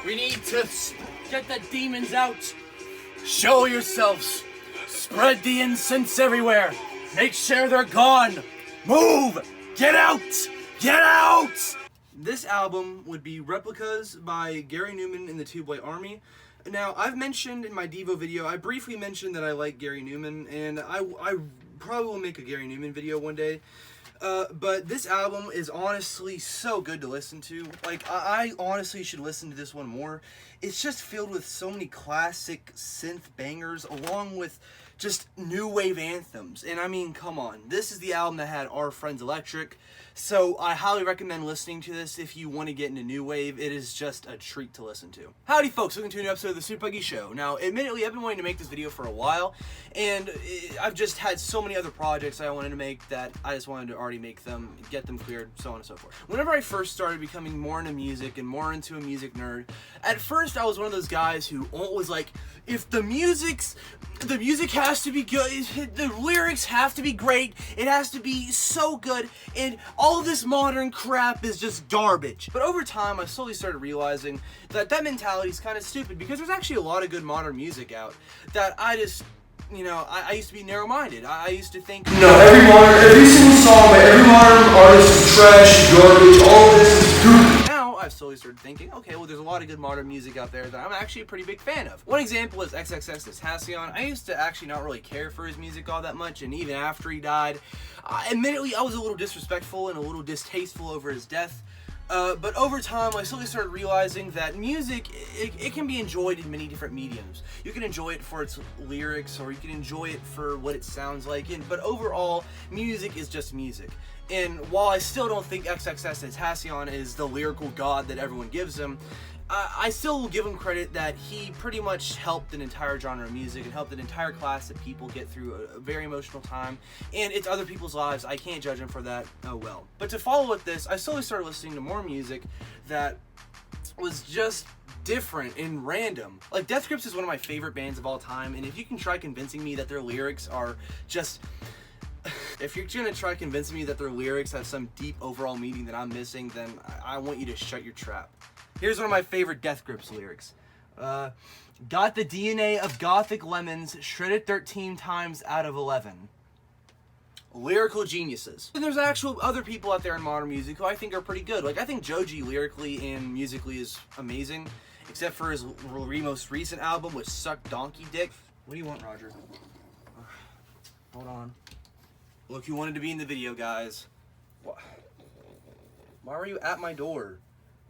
We need to get the demons out. Show yourselves. Spread the incense everywhere. Make sure they're gone. Move. Get out. Get out. This album would be Replicas by Gary Numan and the Two Boy Army. Now, I've mentioned in my Devo video, I briefly mentioned that I like Gary Numan, and I probably will make a Gary Numan video one day. But this album is honestly so good to listen to. Like, I honestly should listen to this one more. It's just filled with so many classic synth bangers, along with just new wave anthems. And I mean, come on. This is the album that had Our Friends Electric. So I highly recommend listening to this if you want to get into new wave. It is just a treat to listen to. Howdy folks, welcome to a new episode of the Super Puggy Show. Now, admittedly, I've been wanting to make this video for a while, and I've just had so many other projects I wanted to make that I just wanted to already make them, get them cleared, so on and so forth. Whenever I first started becoming more into music and more into a music nerd, at first I was one of those guys who always like, if the music has to be good, the lyrics have to be great, it has to be so good, and all of this modern crap is just garbage. But over time, I slowly started realizing that that mentality is kind of stupid, because there's actually a lot of good modern music out that I just, you know, I used to be narrow-minded. I used to think, no, every single song by every modern artist is trash, garbage, all of this is goofy. Now, I've slowly started thinking, okay, well, there's a lot of good modern music out there that I'm actually a pretty big fan of. One example is XXXTentacion. I used to actually not really care for his music all that much, and even after he died, admittedly, I was a little disrespectful and a little distasteful over his death. But over time, I slowly started realizing that music, it can be enjoyed in many different mediums. You can enjoy it for its lyrics, or you can enjoy it for what it sounds like, but overall, music is just music. And while I still don't think XXXTentacion is the lyrical god that everyone gives him, I still will give him credit that he pretty much helped an entire genre of music and helped an entire class of people get through a very emotional time, and it's other people's lives. I can't judge him for that, oh well. But to follow with this, I slowly started listening to more music that was just different and random. Like, Death Grips is one of my favorite bands of all time, and if you can try convincing me that their lyrics are just... If you're gonna try convincing me that their lyrics have some deep overall meaning that I'm missing, then I want you to shut your trap. Here's one of my favorite Death Grips lyrics. Got the DNA of gothic lemons, shredded 13 times out of 11. Lyrical geniuses. And there's actual other people out there in modern music who I think are pretty good. Like, I think Joji lyrically and musically is amazing, except for his most recent album, which sucked donkey dick. What do you want, Roger? Hold on. Look who wanted to be in the video, guys. What? Why were you at my door?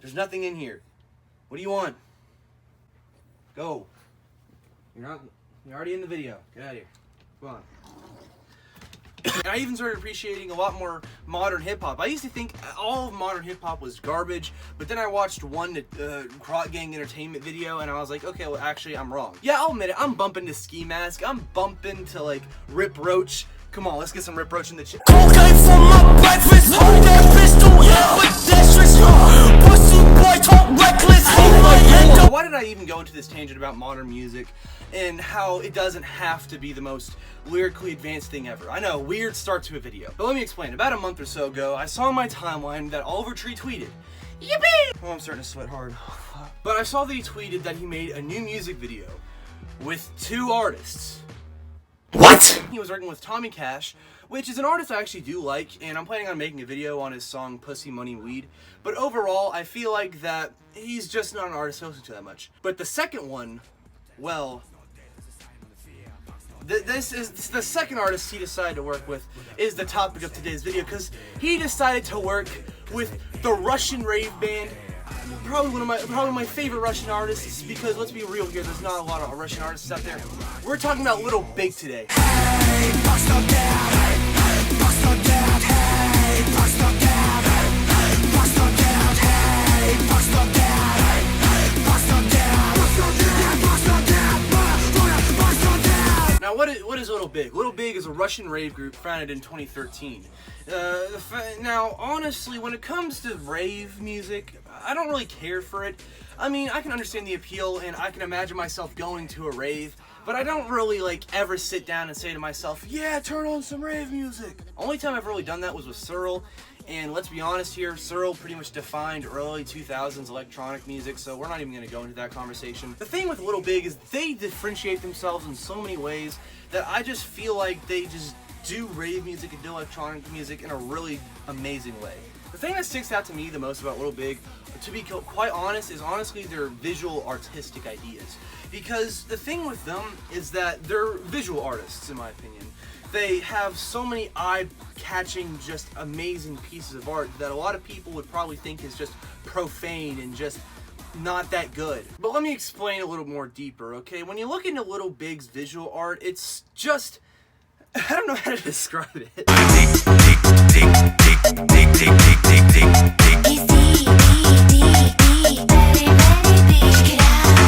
There's nothing in here. What do you want? Go. You're already in the video. Get out of here. Come on. And I even started appreciating a lot more modern hip-hop. I used to think all of modern hip-hop was garbage, but then I watched one Krot Gang Entertainment video, and I was like, okay, well, actually, I'm wrong. Yeah, I'll admit it. I'm bumping to Ski Mask. I'm bumping to, like, Rip Roach. Come on, let's get some Rip Roach in the chat. Cocaine for my breakfast, hold that pistol, ambidextrous, pussy boy talk reckless, hold my head up. Why did I even go into this tangent about modern music and how it doesn't have to be the most lyrically advanced thing ever? I know, weird start to a video, but let me explain. About a month or so ago, I saw on my timeline that Oliver Tree tweeted, yippee! Oh, I'm starting to sweat hard. But I saw that he tweeted that he made a new music video with 2 artists. What? He was working with Tommy Cash, which is an artist I actually do like, and I'm planning on making a video on his song Pussy, Money, Weed. But overall, I feel like that he's just not an artist I listen to that much. But the second one, well, this is the second artist he decided to work with is the topic of today's video, because he decided to work with the Russian rave band. Probably one of my favorite Russian artists, because let's be real here, there's not a lot of Russian artists out there. We're talking about Little Big today. Hey, bust up down, hey, bust up down, hey, bust up down, hey, bust up down, hey, bust up down, hey, bust up down, bust up down, bust up down, bust up down. Now, what is Little Big? Little Big is a Russian rave group founded in 2013. Now, honestly, when it comes to rave music, I don't really care for it. I mean, I can understand the appeal, and I can imagine myself going to a rave, but I don't really, like, ever sit down and say to myself, yeah, turn on some rave music. Only time I've really done that was with Searle, And let's be honest here, Searle pretty much defined early 2000s electronic music, so we're not even going to go into that conversation. The thing with Little Big is they differentiate themselves in so many ways that I just feel like they just do rave music and do electronic music in a really amazing way. The thing that sticks out to me the most about Little Big, to be quite honest, is honestly their visual artistic ideas. Because the thing with them is that they're visual artists, in my opinion. They have so many eye-catching, just amazing pieces of art that a lot of people would probably think is just profane and just not that good. But let me explain a little more deeper, okay? When you look into Little Big's visual art, it's just, I don't know how to describe it.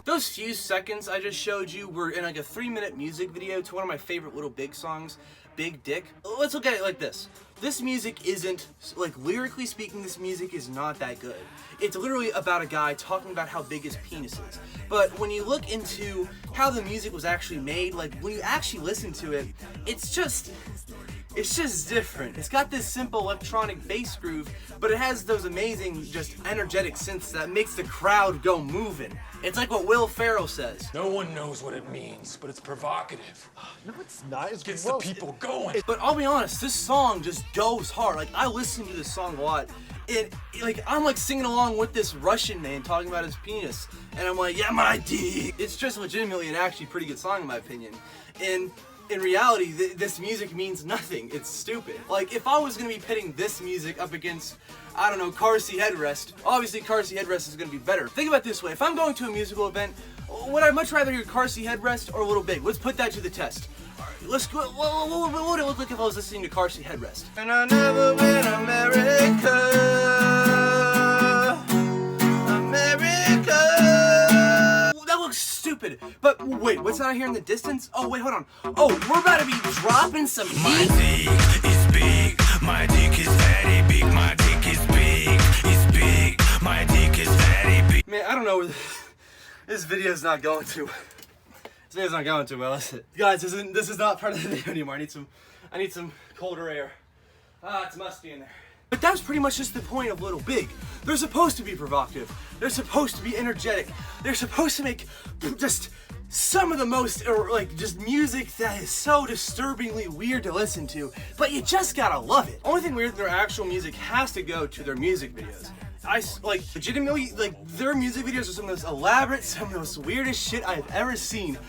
Those few seconds I just showed you were in like a 3-minute music video to one of my favorite Little Big songs, Big Dick. Let's look at it like this. This music isn't, like lyrically speaking, this music is not that good. It's literally about a guy talking about how big his penis is. But when you look into how the music was actually made, like when you actually listen to it, it's just different. It's got this simple electronic bass groove, but it has those amazing, just energetic synths that makes the crowd go moving. It's like what Will Ferrell says. No one knows what it means, but it's provocative. No, it's not. It Gets the people going. But I'll be honest, this song just goes hard. Like, I listen to this song a lot, and like I'm like singing along with this Russian man talking about his penis, and I'm like, yeah, my dick. It's just legitimately an actually pretty good song in my opinion. And in reality, this music means nothing. It's stupid. Like, if I was gonna be pitting this music up against, I don't know, Car Seat Headrest, obviously Car Seat Headrest is gonna be better. Think about it this way. If I'm going to a musical event, would I much rather hear Car Seat Headrest or Little Big? Let's put that to the test. Let's go. What would it look like if I was listening to Car Seat Headrest? And I never win America. That looks stupid. But wait, what's that I hear in the distance? Oh, wait, hold on. Oh, we're about to be dropping some heat. My dick is big, my dick is very big, my dick is big, it's big, my dick is very big. Man, I don't know. This video's not going too. This video's not going too well, is it? Guys, this is not part of the video anymore. I need some colder air. Ah, it's musty in there. But that's pretty much just the point of Little Big. They're supposed to be provocative. They're supposed to be energetic. They're supposed to make just some of the most, or like, just music that is so disturbingly weird to listen to, but you just gotta love it. Only thing weird than their actual music has to go to their music videos. I, like, legitimately, like, their music videos are some of the most elaborate, some of the most weirdest shit I've ever seen.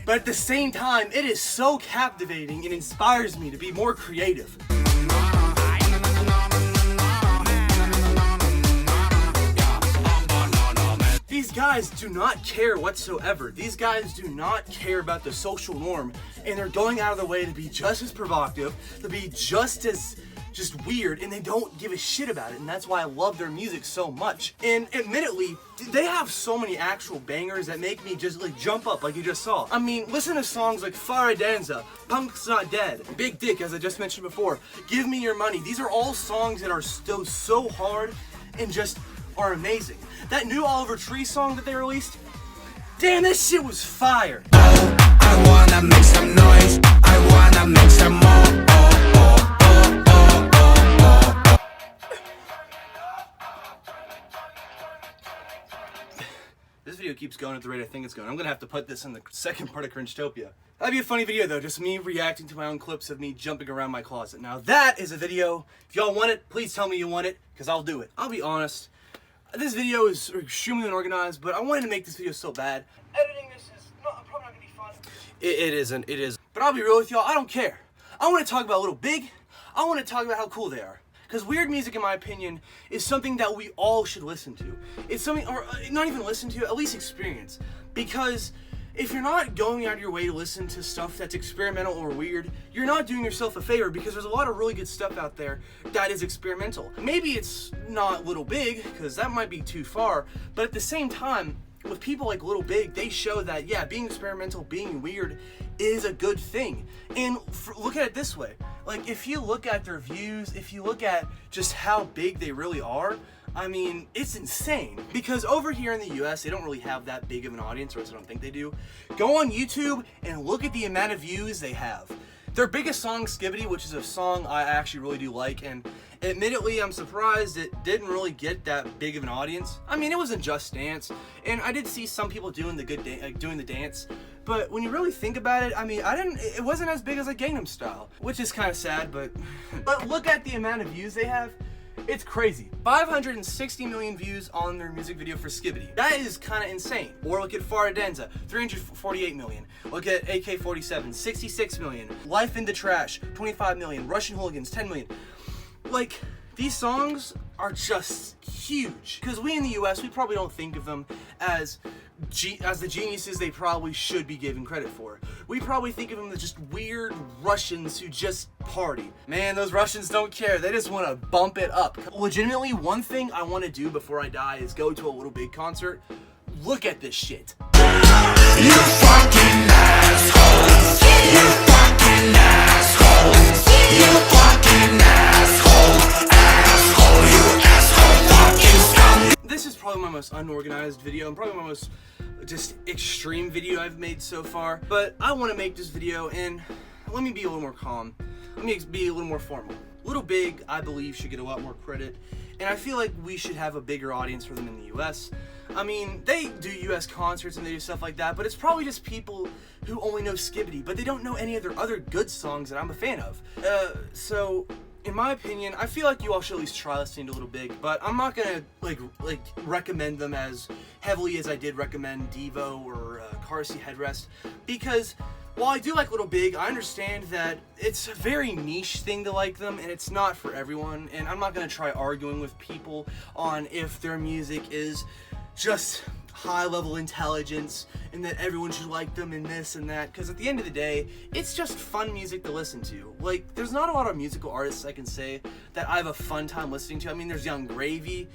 But at the same time, it is so captivating and inspires me to be more creative. These guys do not care whatsoever. These guys do not care about the social norm, and they're going out of their way to be just as provocative, to be just as weird, and they don't give a shit about it, and that's why I love their music so much. And admittedly, they have so many actual bangers that make me just like jump up like you just saw. I mean, listen to songs like Fara Danza, Punk's Not Dead, Big Dick, as I just mentioned before, Give Me Your Money. These are all songs that are still so hard and just are amazing. That new Oliver Tree song that they released, damn, this shit was fire. I wanna make some noise, I wanna make some more. This video keeps going at the rate I think it's going. I'm gonna have to put this in the second part of Cringetopia. That'd be a funny video though, just me reacting to my own clips of me jumping around my closet. Now that is a video. If y'all want it, please tell me you want it, because I'll do it. I'll be honest, this video is extremely unorganized, but I wanted to make this video so bad. Editing this is probably not gonna be fun. It is. But I'll be real with y'all, I don't care. I wanna talk about Little Big. I wanna talk about how cool they are. Because weird music, in my opinion, is something that we all should listen to. It's something, or not even listen to, at least experience. Because if you're not going out of your way to listen to stuff that's experimental or weird, you're not doing yourself a favor, because there's a lot of really good stuff out there that is experimental. Maybe it's not Little Big, because that might be too far, but at the same time, with people like Little Big, they show that, yeah, being experimental, being weird is a good thing. And look at it this way. Like, if you look at their views, if you look at just how big they really are, I mean, it's insane. Because over here in the US, they don't really have that big of an audience, or else I don't think they do. Go on YouTube and look at the amount of views they have. Their biggest song, Skibbity, which is a song I actually really do like, and Admittedly, I'm surprised it didn't really get that big of an audience. I mean, it wasn't Just Dance, and I did see some people doing the doing the dance, but when you really think about it, I mean, it wasn't as big as like Gangnam Style, which is kind of sad, but look at the amount of views they have. It's crazy. 560 million views on their music video for Skibbity. That is kind of insane. Or look at Faradenza, 348 million. Look at AK-47, 66 million. Life in the Trash, 25 million. Russian Hooligans, 10 million. Like, these songs are just huge. Because we in the US, we probably don't think of them as the geniuses they probably should be given credit for. We probably think of them as just weird Russians who just party. Man, those Russians don't care. They just want to bump it up. Legitimately, one thing I want to do before I die is go to a Little Big concert. Look at this shit. You fucking assholes! You fucking assholes! You fucking asshole! Asshole! You asshole! Fucking scum! This is probably my most unorganized video and probably my most just extreme video I've made so far. But I want to make this video and let me be a little more calm. Let me be a little more formal. Little Big, I believe, should get a lot more credit. And I feel like we should have a bigger audience for them in the US. I mean, they do US concerts and they do stuff like that, but it's probably just people who only know Skibbity, but they don't know any of their other good songs that I'm a fan of. So, in my opinion, I feel like you all should at least try listening to Little Big, but I'm not gonna like recommend them as heavily as I did recommend Devo or Car Seat Headrest, because while I do like Little Big, I understand that it's a very niche thing to like them, and it's not for everyone, and I'm not gonna try arguing with people on if their music is just high-level intelligence and that everyone should like them and this and that, because at the end of the day, it's just fun music to listen to. Like, there's not a lot of musical artists I can say that I have a fun time listening to. I mean, there's Young Gravy,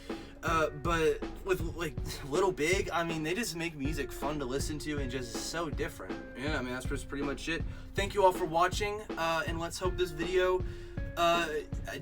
but with like Little Big, I mean, they just make music fun to listen to and just so different. Yeah, I mean, that's just pretty much it. Thank you all for watching, and let's hope this video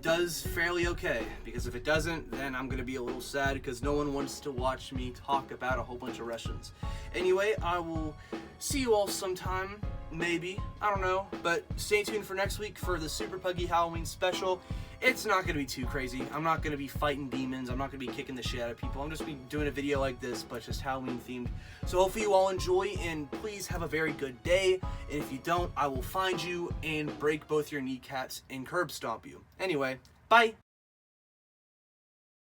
does fairly okay, because if it doesn't, then I'm gonna be a little sad because no one wants to watch me talk about a whole bunch of Russians. Anyway, I will see you all sometime, maybe, I don't know, but stay tuned for next week for the Super Puggy Halloween special. It's not gonna be too crazy. I'm not gonna be fighting demons. I'm not gonna be kicking the shit out of people. I'm just be doing a video like this, but just Halloween themed. So hopefully you all enjoy, and please have a very good day. And if you don't, I will find you and break both your kneecaps and curb stomp you. Anyway, bye.